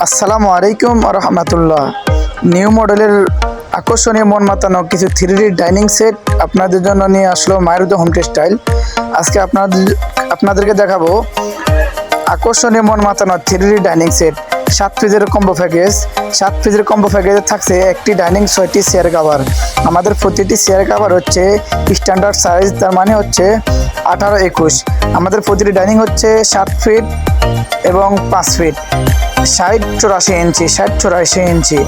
আসসালামু আলাইকুম রহমতুল্লাহ। নিউ মডেলের আকর্ষণীয় মন মাতানো কিছু 3D ডাইনিং সেট আপনাদের জন্য নিয়ে আসলো মারুতি হোম টেক্সটাইল। আজকে আপনাদেরকে দেখাবো আকর্ষণীয় মন মাতানো 3D ডাইনিং সেট। 7 পিসের কম্বো প্যাকেজ। 7 পিসের কম্বো প্যাকেজে থাকছে একটি ডাইনিং, 6টি চেয়ার কাভার। আমাদের প্রতিটি চেয়ার কাভার হচ্ছে স্ট্যান্ডার্ড সাইজ, তার মানে হচ্ছে 18-21। আমাদের প্রতিটি ডাইনিং হচ্ছে 7 ফিট এবং 5 ফিট, 60-84 ইঞ্চি, 60-84 ইঞ্চি।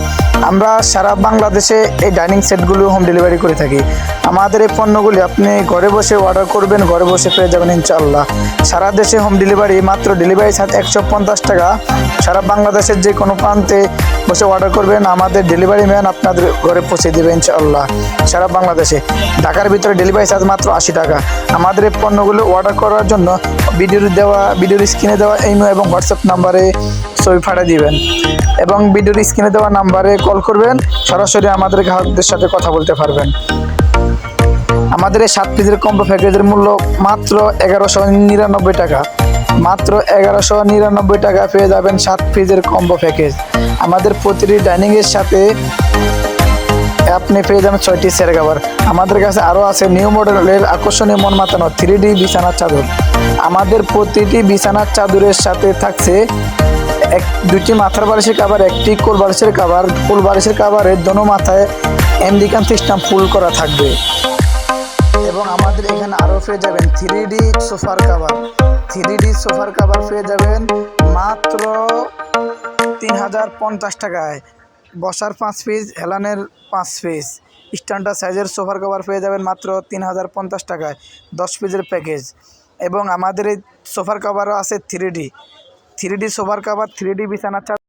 আমরা সারা বাংলাদেশে এই ডাইনিং সেটগুলো হোম ডেলিভারি করে থাকি। আমাদের এই পণ্যগুলি আপনি ঘরে বসে অর্ডার করবেন, ঘরে বসে পেয়ে যাবেন ইনশাআল্লাহ। সারা দেশে হোম ডেলিভারি, মাত্র ডেলিভারি চার্জ 150 টাকা। সারা বাংলাদেশের যে কোনো প্রান্তে বসে অর্ডার করবেন, আমাদের ডেলিভারি ম্যান আপনাদের ঘরে পৌঁছে দেবে ইনশাআল্লাহ। সারা বাংলাদেশে, ঢাকার ভিতরে ডেলিভারি চার্জ মাত্র 80 টাকা। আমাদের এই পণ্যগুলো অর্ডার করার জন্য ভিডিওর স্ক্রিনে দেওয়া ইমো এবং হোয়াটসঅ্যাপ নাম্বারে ছবি পাঠিয়ে দিবেন এবং ভিডিওর স্ক্রিনে দেওয়া নাম্বারে কল করবেন, সরাসরি আমাদের গ্রাহকদের সাথে কথা বলতে পারবেন। আমাদের এই 7 পিসের কম্বো প্যাকেজের মূল্য মাত্র 1199 টাকা। মাত্র 1199 টাকা পেয়ে যাবেন 7 পিসের কম্বো প্যাকেজ। আমাদের প্রতিটি ডাইনিংয়ের সাথে আপনি পেয়ে যাবেন 6টি চেয়ার কাভার। আমাদের কাছে আরও আছে নিউ মডেলের আকর্ষণীয় মন মাতানো 3D বিছানার চাদর। আমাদের প্রতিটি বিছানার চাদরের সাথে থাকছে দুটি মাথার বালিশের কাভার, একটি কোল বালিশের কাভার। কোল বালিশের কাভারের দোনো মাথায় আমেরিকান সিস্টেম ফুল করা থাকবে। এবং আমাদের এখানে আরও পেয়ে যাবেন 3D সোফার কাভার। 3D সোফার কাভার পেয়ে যাবেন মাত্র 3050 টাকায়। বসার 5 পিস, হেলানের 5 পিস, স্ট্যান্ডার্ড সাইজের সোফার কভার পেয়ে যাবেন মাত্র 3050 টাকায়, 10 পিসের প্যাকেজ। এবং আমাদের এই সোফার কভারও আছে 3D সোফার কভার, 3D বিছানার চাদর।